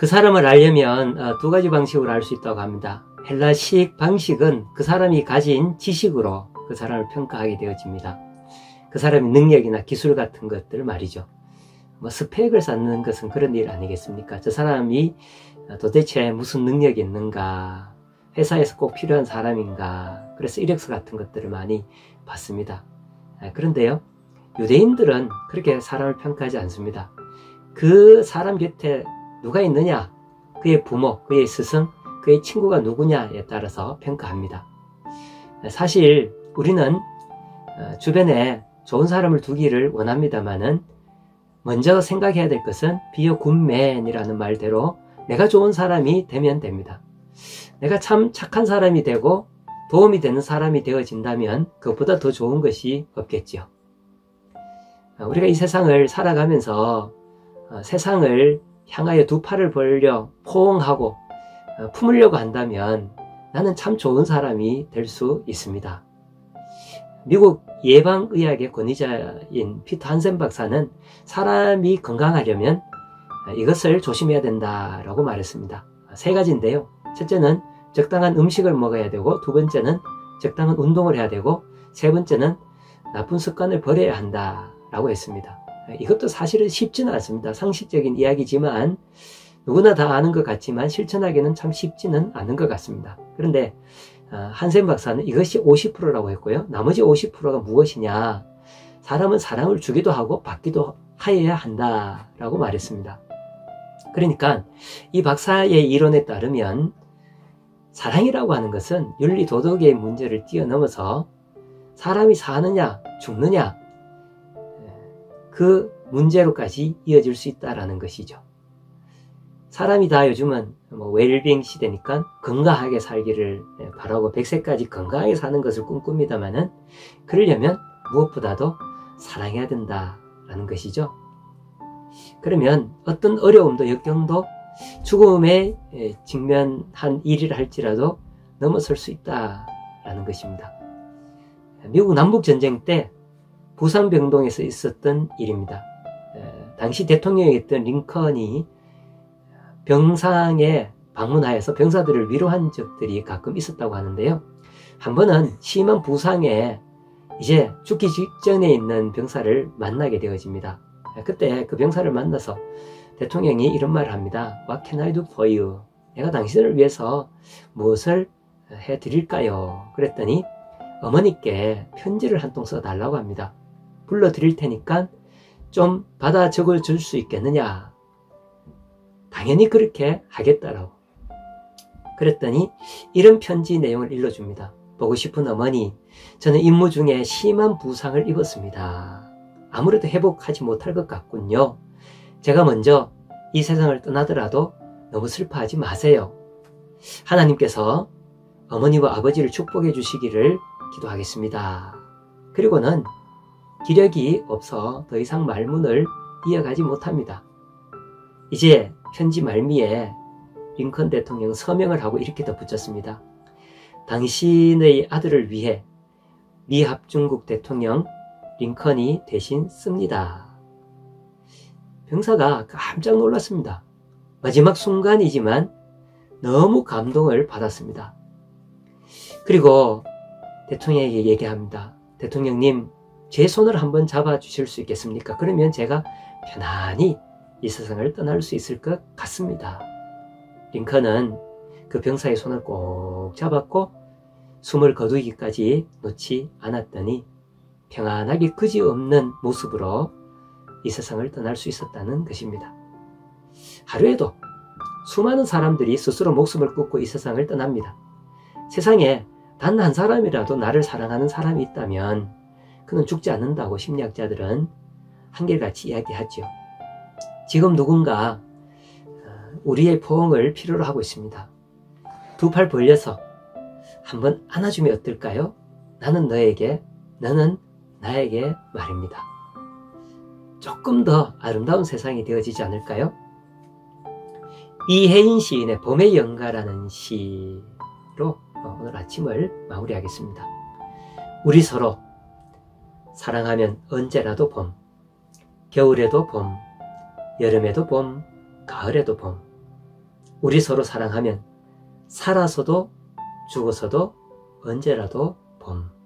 그 사람을 알려면 두 가지 방식으로 알 수 있다고 합니다. 헬라식 방식은 그 사람이 가진 지식으로 그 사람을 평가하게 되어집니다. 그 사람의 능력이나 기술 같은 것들 말이죠. 뭐 스펙을 쌓는 것은 그런 일 아니겠습니까? 저 사람이 도대체 무슨 능력이 있는가, 회사에서 꼭 필요한 사람인가, 그래서 이력서 같은 것들을 많이 봤습니다. 그런데요, 유대인들은 그렇게 사람을 평가하지 않습니다. 그 사람 곁에 누가 있느냐, 그의 부모, 그의 스승, 그의 친구가 누구냐에 따라서 평가합니다. 사실 우리는 주변에 좋은 사람을 두기를 원합니다만은 먼저 생각해야 될 것은 be a good man이라는 말대로 내가 좋은 사람이 되면 됩니다. 내가 참 착한 사람이 되고 도움이 되는 사람이 되어진다면 그것보다 더 좋은 것이 없겠지요. 우리가 이 세상을 살아가면서 세상을 향하여 두 팔을 벌려 포옹하고 품으려고 한다면 나는 참 좋은 사람이 될 수 있습니다. 미국 예방의학의 권위자인 피터 한센 박사는 사람이 건강하려면 이것을 조심해야 된다라고 말했습니다. 세 가지인데요. 첫째는 적당한 음식을 먹어야 되고, 두 번째는 적당한 운동을 해야 되고, 세 번째는 나쁜 습관을 버려야 한다라고 했습니다. 이것도 사실은 쉽지는 않습니다. 상식적인 이야기지만 누구나 다 아는 것 같지만 실천하기는 참 쉽지는 않은 것 같습니다. 그런데 한센 박사는 이것이 50%라고 했고요. 나머지 50%가 무엇이냐? 사람은 사랑을 주기도 하고 받기도 하여야 한다라고 말했습니다. 그러니까 이 박사의 이론에 따르면 사랑이라고 하는 것은 윤리 도덕의 문제를 뛰어넘어서 사람이 사느냐 죽느냐 그 문제로까지 이어질 수 있다는 것이죠. 사람이 다 요즘은 웰빙 시대니까 건강하게 살기를 바라고 100세까지 건강하게 사는 것을 꿈꿉니다만은 그러려면 무엇보다도 사랑해야 된다라는 것이죠. 그러면 어떤 어려움도 역경도 죽음에 직면한 일이라 할지라도 넘어설 수 있다라는 것입니다. 미국 남북전쟁 때 부산병동에서 있었던 일입니다. 당시 대통령이었던 링컨이 병상에 방문하여서 병사들을 위로한 적들이 가끔 있었다고 하는데요. 한 번은 심한 부상에 이제 죽기 직전에 있는 병사를 만나게 되어집니다. 그때 그 병사를 만나서 대통령이 이런 말을 합니다. What can I do for you? 내가 당신을 위해서 무엇을 해드릴까요? 그랬더니 어머니께 편지를 한 통 써달라고 합니다. 불러드릴 테니까 좀 받아 적어줄 수 있겠느냐? 당연히 그렇게 하겠다라고. 그랬더니 이런 편지 내용을 읽어줍니다. 보고 싶은 어머니, 저는 임무 중에 심한 부상을 입었습니다. 아무래도 회복하지 못할 것 같군요. 제가 먼저 이 세상을 떠나더라도 너무 슬퍼하지 마세요. 하나님께서 어머니와 아버지를 축복해 주시기를 기도하겠습니다. 그리고는 기력이 없어 더 이상 말문을 이어가지 못합니다. 이제 편지 말미에 링컨 대통령 서명을 하고 이렇게 덧붙였습니다. 당신의 아들을 위해 미 합중국 대통령 링컨이 대신 씁니다. 병사가 깜짝 놀랐습니다. 마지막 순간이지만 너무 감동을 받았습니다. 그리고 대통령에게 얘기합니다. 대통령님, 제 손을 한번 잡아주실 수 있겠습니까? 그러면 제가 편안히 이 세상을 떠날 수 있을 것 같습니다. 링컨은 그 병사의 손을 꼭 잡았고 숨을 거두기까지 놓지 않았더니 평안하게 그지없는 모습으로 이 세상을 떠날 수 있었다는 것입니다. 하루에도 수많은 사람들이 스스로 목숨을 끊고 이 세상을 떠납니다. 세상에 단 한 사람이라도 나를 사랑하는 사람이 있다면 그는 죽지 않는다고 심리학자들은 한결같이 이야기하죠. 지금 누군가 우리의 포옹을 필요로 하고 있습니다. 두 팔 벌려서 한번 안아주면 어떨까요? 나는 너에게, 너는 나에게 말입니다. 조금 더 아름다운 세상이 되어지지 않을까요? 이혜인 시인의 봄의 연가라는 시로 오늘 아침을 마무리하겠습니다. 우리 서로 사랑하면 언제라도 봄, 겨울에도 봄, 여름에도 봄, 가을에도 봄. 우리 서로 사랑하면 살아서도 죽어서도 언제라도 봄.